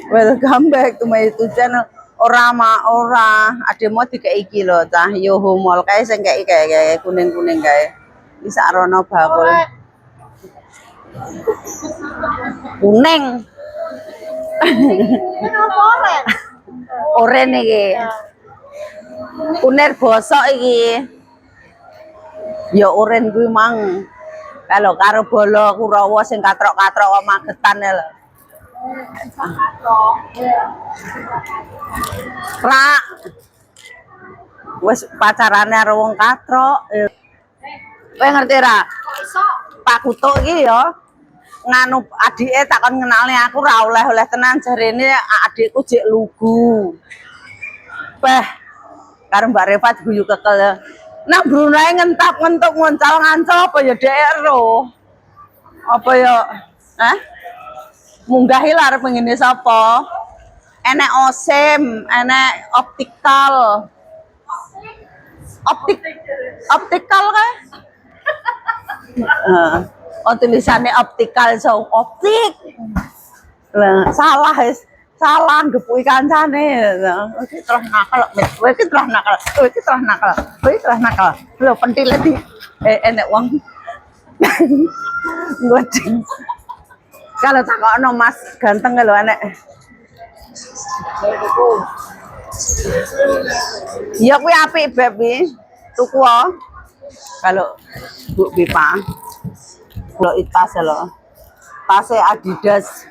Welcome back to my YouTube channel. Ora ada mau dikai iki lho cah Yoho Mall kae sing kayak kuning-kuning kae. Bisa rono bakul. Kuning. Oren iki. Uner bosok iki. Ya oren kuwi mang. Kalau karo bolo Kurawa sing katrok-katrok magetan lho. Rak. Wis pacarane karo wong katrok. Kowe ngerti ra? Pak Kutuk iki ya nganu adike takon ngenalne aku ra oleh tenan jarene adikku jek lugu. Beh karo Mbak Reva guyu kekel. Nak Brunei ngentuk ngoncal ngancol apa ya dhek ero. Apa ya? Hah? Munggah iki arep ngene sapa? Enek OSIM, enek optikal. Optikal kae? Oh tulisannya optikal so optik. Lah salah wis. Salah gepuki kancane. Iki terus nakal, kowe iki terus nakal. Kowe iki terus nakal. Kowe terus nakal. Lho pentile di enek wong. Ngoceng. Kalau takokno Mas ganteng lho enek. Ya kuwi apik baby. Tuku kalau Bu Bipa. Lho tas lho. Tasnya Adidas.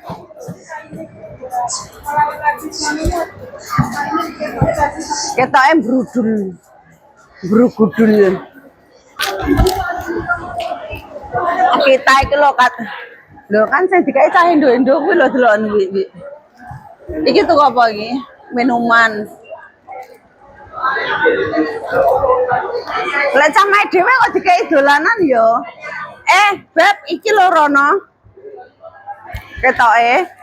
Ketoke brugudul. Kita iki lho kan sing dikai cah endo-endo kuwi lho deloken kuwi. Iki tuku apa iki? Minuman. Lah cah mae dhewe kok dikai dolanan yo. Beb iki lho rono. Ketoke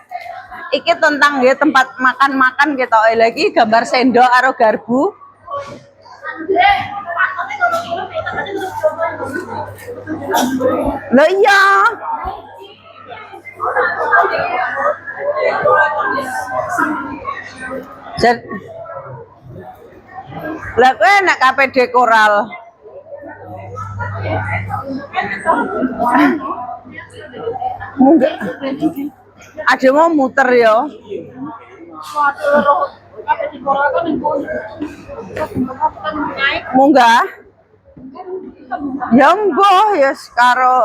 iki tentang ya tempat makan ketoke lagi gambar sendok karo garpu. Lho iya. Lah kowe nek KPD Koral. Munggah. Ada mau muter ya. Munggah. Ya mboh ya karo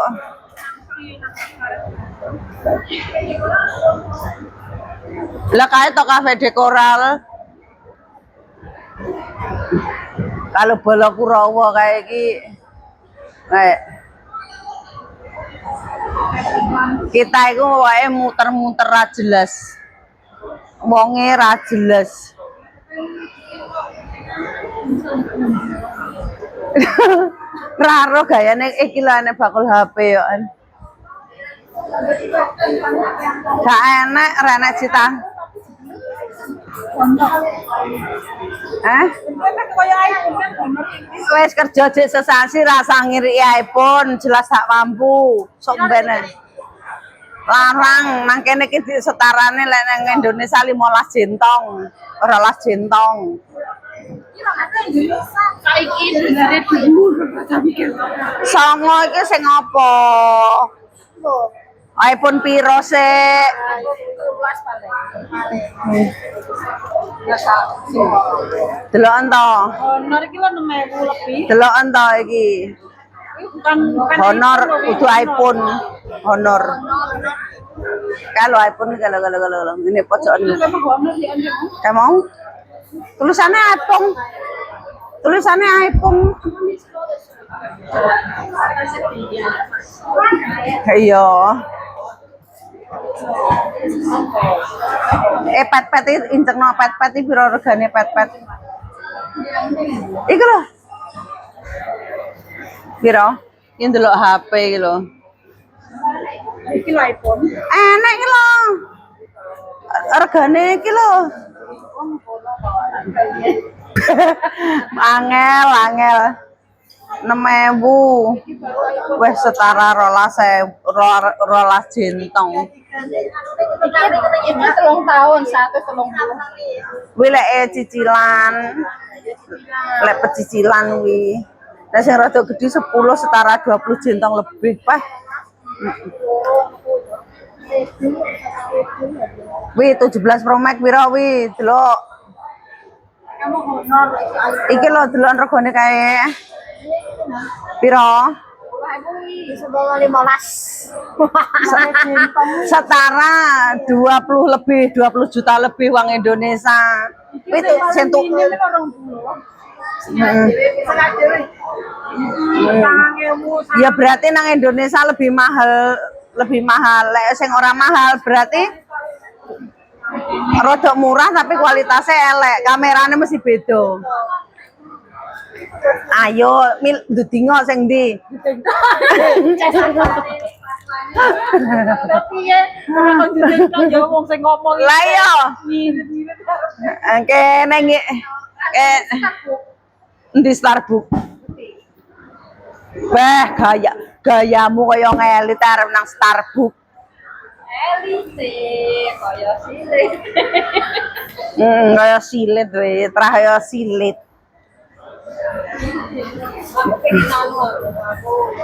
lah kae to Cafe de Coral. Kalau bola Kurawa kayak iki kayak kita itu wae muter-muter ra jelas. Wonge ra jelas. Raro gayane iki lho nek bakul HP yo. Gak enak rene cita. Wes kerja jek sesasi rasa ngiri iPhone jelas tak mampu. Sok bene. Larang nang kene iki setarane lek nang Indonesia 15 jentong, ora 12 jentong. Saiki dinare dhuwur songo iki sing apa? iPhone piro sik? 12 paling. Deloken to. Honor iki lho 6.000 lebih. Deloken to iki. Honor kudu iPhone. Honor. Kalau iPhone kalau ini pojokan. Kamu mau? Tulisannya iPhone. Tulisannya iPhone. Iya. Pet-pet iki incengno pet-pet iki piro regane pet-pet? Iku lho. Piro? Iki ndelok HP iki lho. Iki lho iPhone. Enak iki lho. Regane iki lho. Angel. 6.000. Wes setara rolas jentong. Iki 3 tahun, 130. Kuwi lek cicilan. Lek pecicilan kuwi. Lah sing rada gedhi 10 setara 20 jentong lebih, Pak. Wi 17 Pro Max pira wi? Delok. Iki lho delok regane kae. Pira? 15. Setara 20 lebih, 20 juta lebih uang Indonesia. Itu sentuh. Ya berarti nang Indonesia lebih mahal, Lek sing ora mahal berarti rodok murah tapi kualitasnya elek, kameranya mesti beda. Ayo, ndudingo sing ndi? Tapi ya, orang jujur ya wong sing ngomong. Lah iya. Kene di Starbucks. Wah, gayamu kaya ngelit arep nang Starbucks. Elite, kaya silit. Kaya silit we, kaya silit.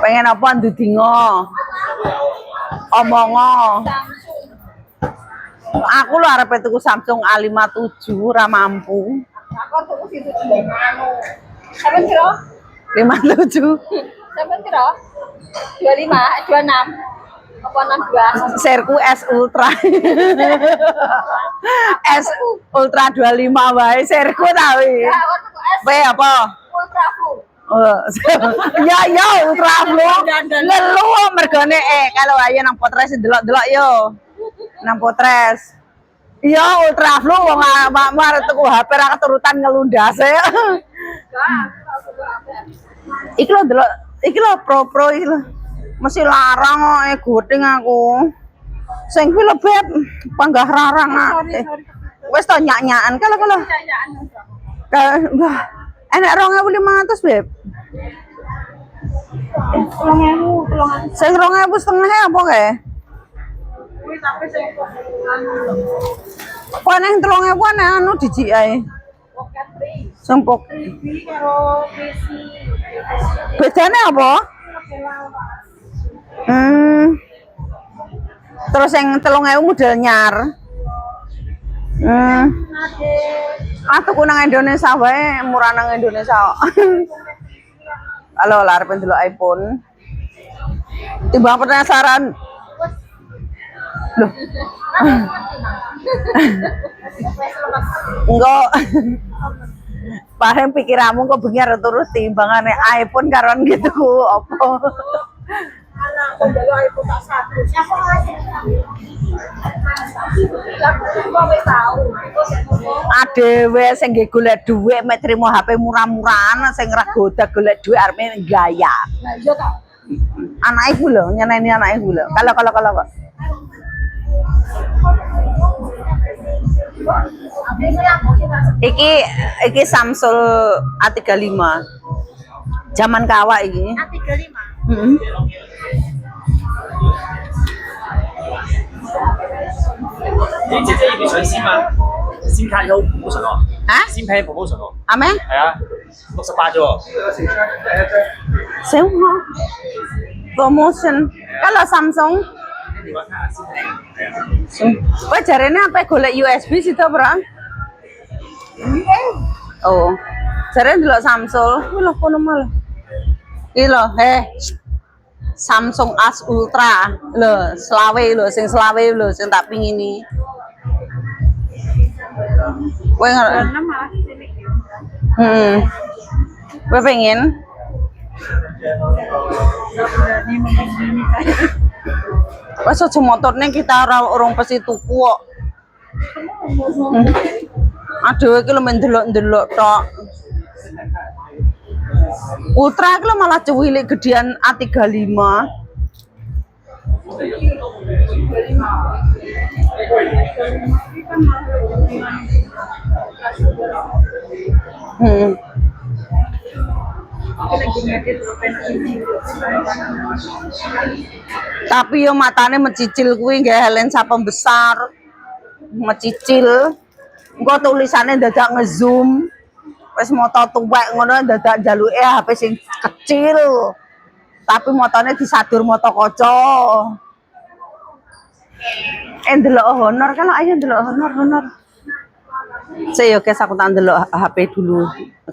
Pengen apa ndudingo? Omongo. Aku lho arep tuku Samsung A57 ora mampu. Aku tuku situ anu. Sampeyan kira? 57. Sampeyan kira? 25, 26. Apa 62? Serku S Ultra. S Ultra 25 wae serku ta wi. Ya, aku tuku S Wae apa? Ultra Blue. Oh. Ya Ultra Blue. Lelu mergane kalau ayo nang Potres delok-delok yo. Nang Potres. Iya Ultra Blue wong arep tuku HP ra keturutan ngelundase. Iki lho delok, iki lho Pro iki lho. Masih larang kok goting aku. Sing kuwi lho Beb, panggah rarang. Wis to nyak-nyakan kalau. Wah, enek 2.500 Beb. 3.000. Sing 2.500 setengah apa kae? Kuwi sampe sing Kok nang 3.000 anu dijik ae. pocket free. Sempok. Free karo PC. Bedane apa? Terus yang 3.000 model nyar. Tuku nang Indonesia wae, murah nang Indonesia. Halo, arep ndelok iPhone. Timbang penasaran. Loh. Enggak. Paling pikiranmu kok bengi arep terus timbangane iPhone karon gitu apa? Aku ndelok iPhone tak 100. Adewe sing nggih golek dhuwit mek trimo HP murah-murahan sing ra golek dhuwit arepe gaya. Lah iya tak. Anake ku lho, nyeneni anake ku lho. Kalau kok. Iki Samsung A35. Zaman kawak iki. A35. Heeh. 你姐姐要上先嘛？先卡有 promotion 喎，啊？先 plan promotion 喎， Ame? 係啊，68啫喎。 Sewa. Promotion. Kalau Samsung Kowe jarene apa golek USB situ, Bro? Oh. Jarene delok Samsung. Kuwi lho kono malah. Iki lho, Samsung As Ultra. Lho, sing selawe lho sing tak pingini. Kowe ngerti? Kowe pengen? Wes aja motorne kita orang pasti tuku kok. Aduh iki lho men delok-delok tok. Ultra iki lho malah cuwilik gedean A35. Tapi yo matane mencicil kuwi nggih lensa pembesar. Mecicil. Engko tulisane dadak ngezoom. Wis moto tuwek ngono dadak jaluke HP sing kecil. Tapi motone disadur moto kaca. Ndelok Honor kan ayo ndelok Honor. Saya guys aku tak ndelok HP dulu.